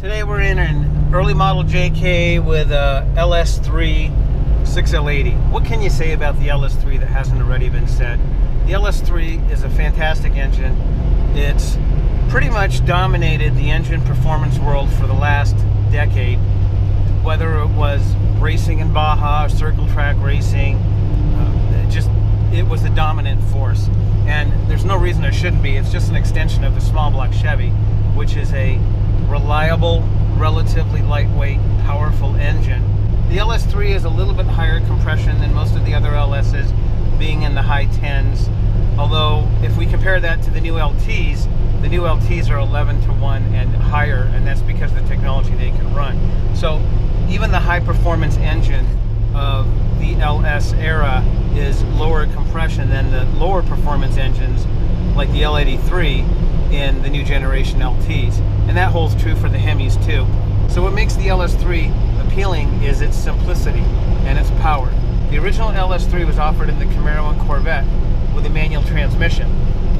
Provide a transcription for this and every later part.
Today we're in an early model JK with a LS3 6L80. What can you say about the LS3 that hasn't already been said? The LS3 is a fantastic engine. It's pretty much dominated the engine performance world for the last decade. Whether it was racing in Baja, circle track racing, it was the dominant force. And there's no reason it shouldn't be. It's just an extension of the small block Chevy, which is a reliable, relatively lightweight, powerful engine. The LS3 is a little bit higher compression than most of the other LSs, being in the high 10s. Although, if we compare that to the new LTs are 11-to-1 and higher, and that's because of the technology they can run. So, even the high performance engine of the LS era is lower compression than the lower performance engines like the L83 in the new generation LTs. And that holds true for the Hemis too. So what makes the LS3 appealing is its simplicity and its power. The original LS3 was offered in the Camaro and Corvette with a manual transmission.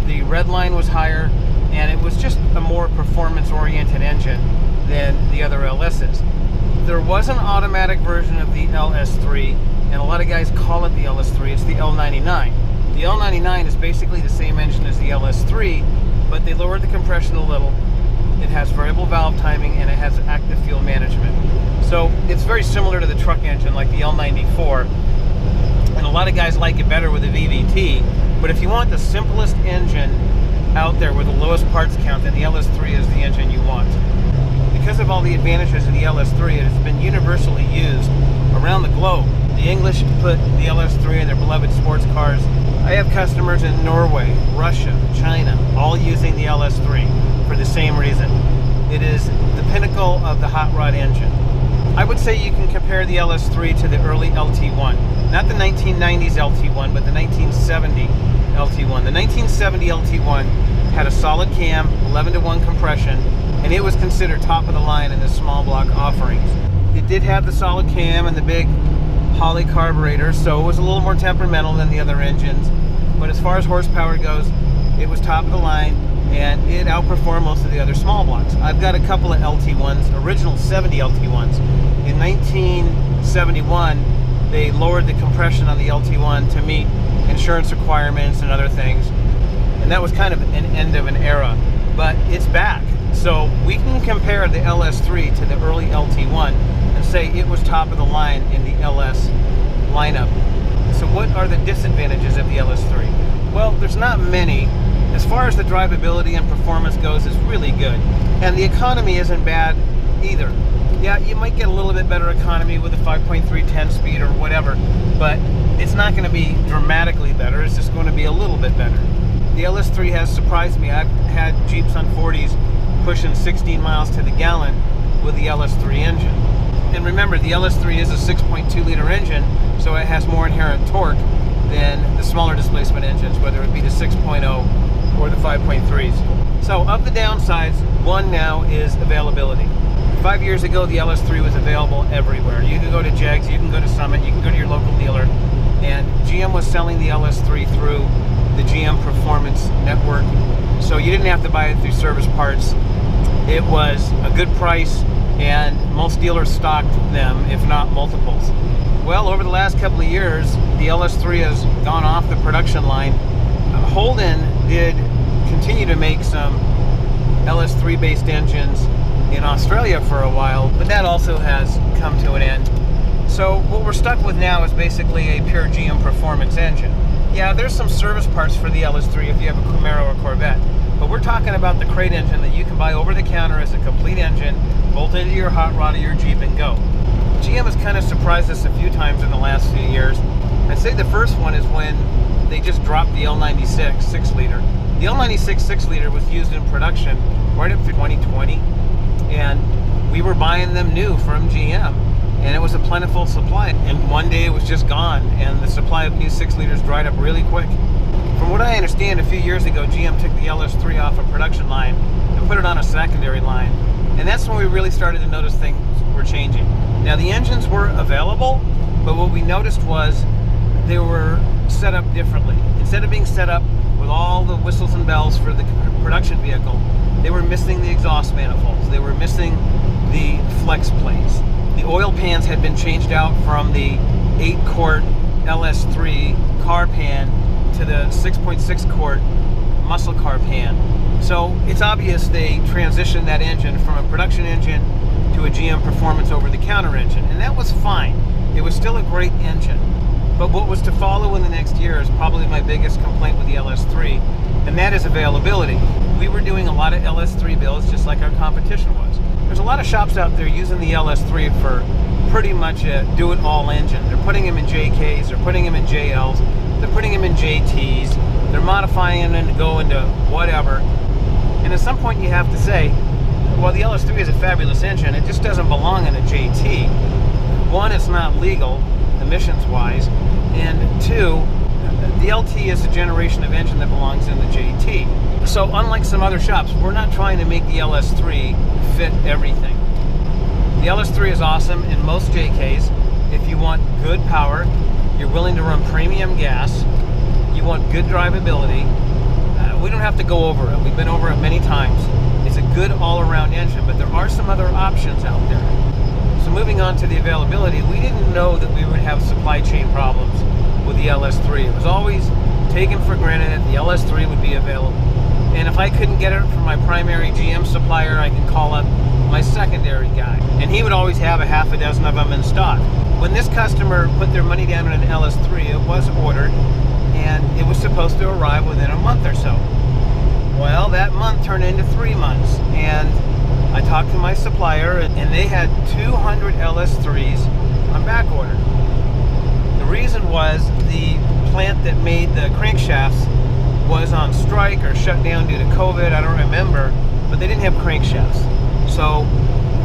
The red line was higher, and it was just a more performance-oriented engine than the other LSs. There was an automatic version of the LS3, and a lot of guys call it the LS3. It's the L99. The L99 is basically the same engine as the LS3, but they lowered the compression a little. It has variable valve timing, and it has active fuel management. So it's very similar to the truck engine like the L94, and a lot of guys like it better with a VVT. But if you want the simplest engine out there with the lowest parts count, then the LS3 is the engine you want. Because of all the advantages of the LS3, it has been universally used around the globe. The English put the LS3 in their beloved sports cars. I have customers in Norway, Russia, China, all using the LS3 for the same reason. It is the pinnacle of the hot rod engine. I would say you can compare the LS3 to the early LT1. Not the 1990s LT1, but the 1970 LT1. The 1970 LT1 had a solid cam, 11-to-1 compression, and it was considered top of the line in the small block offerings. It did have the solid cam and the big Holley carburetor, so it was a little more temperamental than the other engines. But as far as horsepower goes, it was top of the line, and it outperformed most of the other small blocks. I've got a couple of LT1s, original 70 LT1s. In 1971, they lowered the compression on the LT1 to meet insurance requirements and other things, and that was kind of an end of an era. But it's back. So we can compare the LS3 to the early LT1 and say it was top of the line in the LS lineup. So what are the disadvantages of the LS3? Well, there's not many. As far as the drivability and performance goes, it's really good. And the economy isn't bad either. Yeah, you might get a little bit better economy with a 5.310 speed or whatever, but it's not going to be dramatically better. It's just going to be a little bit better. The LS3 has surprised me. I've had Jeeps on 40s pushing 16 miles to the gallon with the LS3 engine. And remember, the LS3 is a 6.2 liter engine, so it has more inherent torque than the smaller displacement engines, whether it be the 6.0 or the 5.3s. So of the downsides, one now is availability. 5 years ago, the LS3 was available everywhere. You can go to Jegs, you can go to Summit, you can go to your local dealer, and GM was selling the LS3 through the GM Performance Network, so you didn't have to buy it through Service Parts. It was a good price, and most dealers stocked them, if not multiples. Well, over the last couple of years, the LS3 has gone off the production line. Holden did continue to make some LS3 based engines in Australia for a while, but that also has come to an end. So what we're stuck with now is basically a pure GM Performance engine. Yeah, there's some service parts for the LS3 if you have a Camaro or Corvette, but we're talking about the crate engine that you can buy over the counter as a complete engine, bolt into your hot rod or your Jeep and go. GM has kind of surprised us a few times in the last few years. I'd say the first one is when they just dropped the L96 6-liter. The L96 6-liter was used in production right up to 2020, and we were buying them new from GM, and it was a plentiful supply, and one day it was just gone, and the supply of new 6-liters dried up really quick. From what I understand, a few years ago, GM took the LS3 off a production line and put it on a secondary line, and that's when we really started to notice things were changing. Now, the engines were available, but what we noticed was they were set up differently. Instead of being set up with all the whistles and bells for the production vehicle, they were missing the exhaust manifolds. They were missing flex plates. The oil pans had been changed out from the 8-quart LS3 car pan to the 6.6-quart muscle car pan. So it's obvious they transitioned that engine from a production engine to a GM Performance over-the-counter engine, and that was fine. It was still a great engine. But what was to follow in the next year is probably my biggest complaint with the LS3, and that is availability. We were doing a lot of LS3 builds just like our competition was. There's a lot of shops out there using the LS3 for pretty much a do-it-all engine. They're putting them in JKs, they're putting them in JLs, they're putting them in JTs, they're modifying them to go into whatever. And at some point you have to say, well, the LS3 is a fabulous engine, it just doesn't belong in a JT. One, it's not legal, emissions-wise, and two, the LT is a generation of engine that belongs in the JT. So unlike some other shops, we're not trying to make the LS3 fit everything. The LS3 is awesome in most JKs. If you want good power, you're willing to run premium gas, you want good drivability, we don't have to go over it. We've been over it many times. It's a good all-around engine, but there are some other options out there. So moving on to the availability, we didn't know that we would have supply chain problems with the LS3. It was always taken for granted that the LS3 would be available. And if I couldn't get it from my primary GM supplier, I could call up my secondary guy. And he would always have a half a dozen of them in stock. When this customer put their money down on an LS3, it was ordered, and it was supposed to arrive within a month or so. Well, that month turned into 3 months, and I talked to my supplier, and they had 200 LS3s on back order. The reason was the plant that made the crankshafts was on strike or shut down due to COVID, I don't remember, but they didn't have crankshafts. So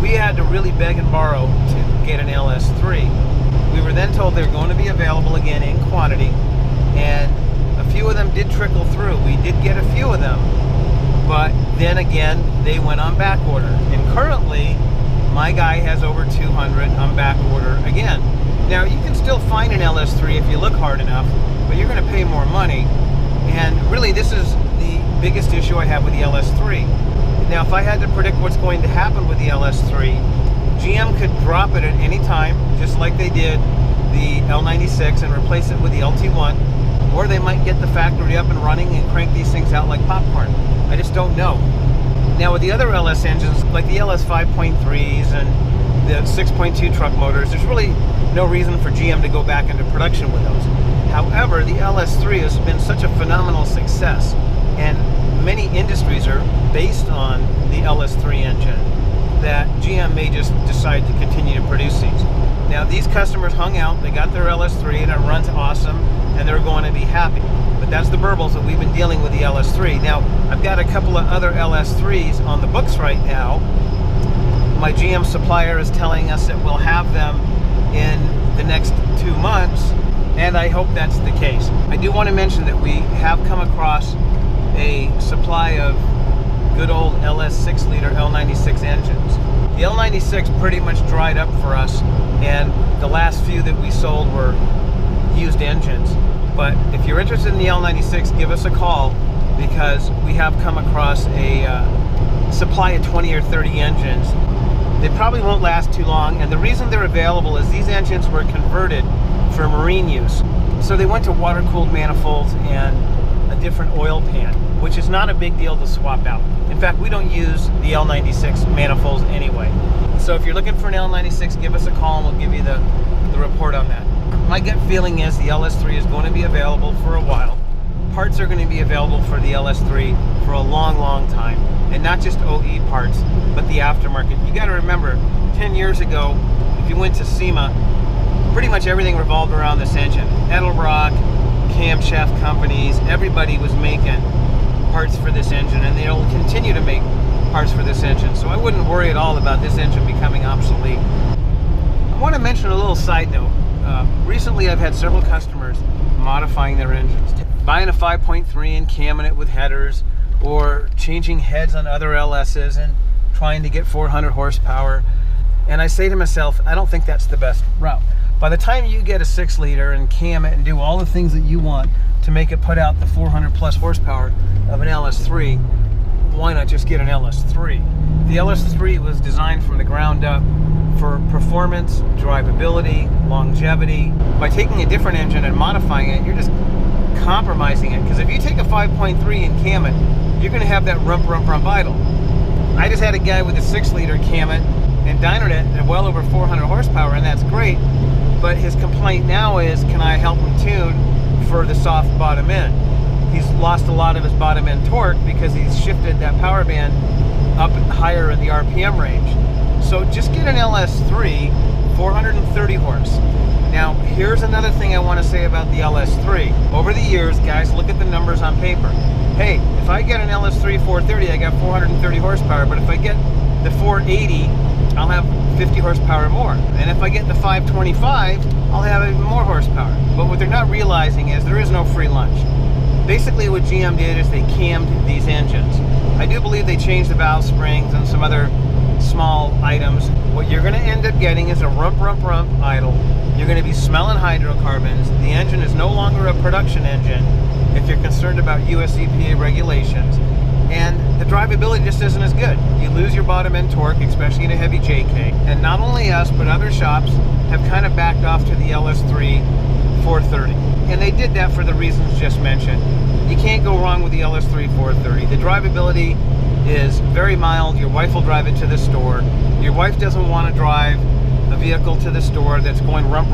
we had to really beg and borrow to get an LS3. We were then told they were going to be available again in quantity, and a few of them did trickle through. We did get a few of them, but then again, they went on back order. And currently, my guy has over 200 on back order again. Now, you can still find an LS3 if you look hard enough, but you're going to pay more money. And really, this is the biggest issue I have with the LS3. Now, if I had to predict what's going to happen with the LS3, GM could drop it at any time, just like they did the L96, and replace it with the LT1, or they might get the factory up and running and crank these things out like popcorn. I just don't know. Now, with the other LS engines, like the LS 5.3s and the 6.2 truck motors, there's really no reason for GM to go back into production with those. However, the LS3 has been such a phenomenal success, and many industries are based on the LS3 engine, that GM may just decide to continue to produce these. Now, these customers hung out, they got their LS3 and it runs awesome, and they're going to be happy. But that's the burbles that we've been dealing with the LS3. Now, I've got a couple of other LS3s on the books right now. My GM supplier is telling us that we'll have them in the next 2 months, and I hope that's the case. I do want to mention that we have come across a supply of good old LS 6-liter L96 engines. The L96 pretty much dried up for us, and the last few that we sold were used engines. But if you're interested in the L96, give us a call, because we have come across a supply of 20 or 30 engines. They probably won't last too long, and the reason they're available is these engines were converted for marine use. So they went to water-cooled manifolds and a different oil pan, which is not a big deal to swap out. In fact, we don't use the L96 manifolds anyway. So if you're looking for an L96, give us a call and we'll give you the report on that. My gut feeling is the LS3 is going to be available for a while. Parts are going to be available for the LS3 for a long, long time. And not just OE parts, but the aftermarket. You got to remember, 10 years ago, if you went to SEMA, pretty much everything revolved around this engine. Edelbrock, camshaft companies, everybody was making parts for this engine, and they'll continue to make parts for this engine. So I wouldn't worry at all about this engine becoming obsolete. I want to mention a little side note. Recently I've had several customers modifying their engines, buying a 5.3 and camming it with headers, or changing heads on other LS's and trying to get 400 horsepower. And I say to myself, I don't think that's the best route. By the time you get a 6-liter and cam it and do all the things that you want to make it put out the 400 plus horsepower of an LS3, why not just get an LS3? The LS3 was designed from the ground up for performance, drivability, longevity. By taking a different engine and modifying it, you're just compromising it. Because if you take a 5.3 and cam it, you're going to have that rump idle. I just had a guy with a 6-liter cam it and dynoed it at well over 400 horsepower, and that's great. But his complaint now is, can I help him tune for the soft bottom end? He's lost a lot of his bottom end torque because he's shifted that power band up higher in the RPM range. So just get an LS3, 430 horse. Now, here's another thing I want to say about the LS3. Over the years, guys, look at the numbers on paper. Hey, if I get an LS3 430, I got 430 horsepower, but if I get the 480, I'll have 50 horsepower more. And if I get the 525, I'll have even more horsepower. But what they're not realizing is there is no free lunch. Basically what GM did is they cammed these engines. I do believe they changed the valve springs and some other small items. What you're going to end up getting is a rump idle. You're going to be smelling hydrocarbons. The engine is no longer a production engine if you're concerned about US EPA regulations. And the drivability just isn't as good. You lose your bottom end torque, especially in a heavy JK. And not only us, but other shops have kind of backed off to the LS3 430. And they did that for the reasons just mentioned. You can't go wrong with the LS3 430. The drivability is very mild. Your wife will drive it to the store. Your wife doesn't want to drive a vehicle to the store that's going rump,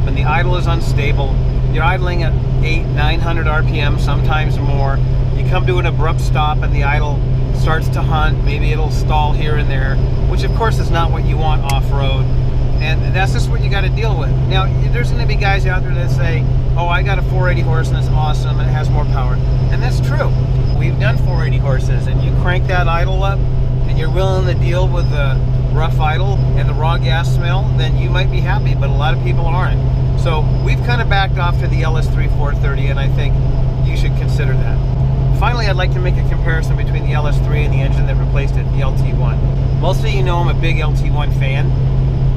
and the idle is unstable. You're idling at 800-900 RPM, sometimes more. You come to an abrupt stop and the idle starts to hunt. Maybe it'll stall here and there, which of course is not what you want off-road. And that's just what you got to deal with. Now, there's going to be guys out there that say, oh, I got a 480 horse and it's awesome and it has more power. And that's true. We've done 480 horses, and you crank that idle up and you're willing to deal with the rough idle and the raw gas smell, then you might be happy, but a lot of people aren't. So we've kind of backed off to the LS3 430, and I think you should consider that. Finally, I'd like to make a comparison between the LS3 and the engine that replaced it, the LT1. Most of you know I'm a big LT1 fan.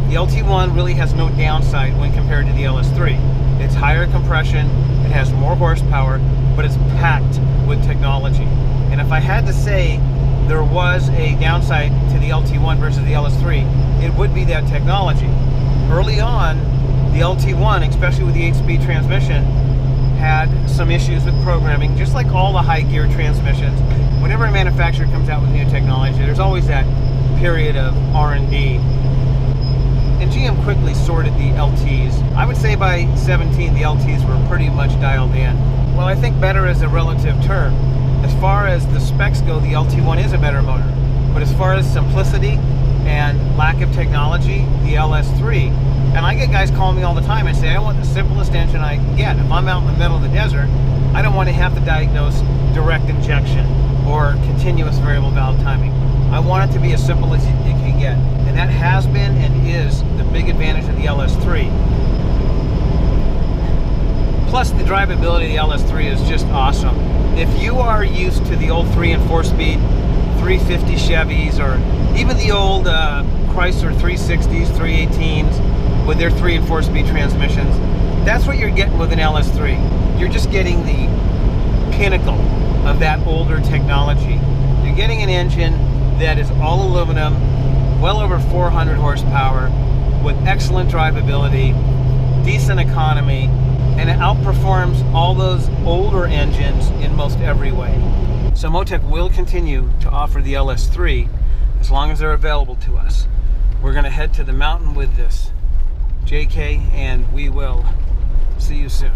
The LT1 really has no downside when compared to the LS3. It's higher compression, it has more horsepower, but it's packed with technology. And if I had to say there was a downside to the LT1 versus the LS3, it would be that technology. Early on, the LT1, especially with the 8-speed transmission, had some issues with programming, just like all the high gear transmissions. Whenever a manufacturer comes out with new technology, there's always that period of R&D. And GM quickly sorted the LTs. I would say by 17, the LTs were pretty much dialed in. Well, I think better is a relative term. As far as the specs go, the LT1 is a better motor. But as far as simplicity and lack of technology, the LS3. And I get guys calling me all the time and say, I want the simplest engine I can get. If I'm out in the middle of the desert, I don't want to have to diagnose direct injection or continuous variable valve timing. I want it to be as simple as you can get. And that has been and is the big advantage of the LS3. Plus, the drivability of the LS3 is just awesome. If you are used to the old 3 and 4-speed 350 Chevys, or even the old Chrysler 360s, 318s with their 3 and 4-speed transmissions, that's what you're getting with an LS3. You're just getting the pinnacle of that older technology. You're getting an engine that is all aluminum, well over 400 horsepower, with excellent drivability, decent economy, and it outperforms all those older engines in most every way. So Motec will continue to offer the LS3 as long as they're available to us. We're going to head to the mountain with this JK, and we will see you soon.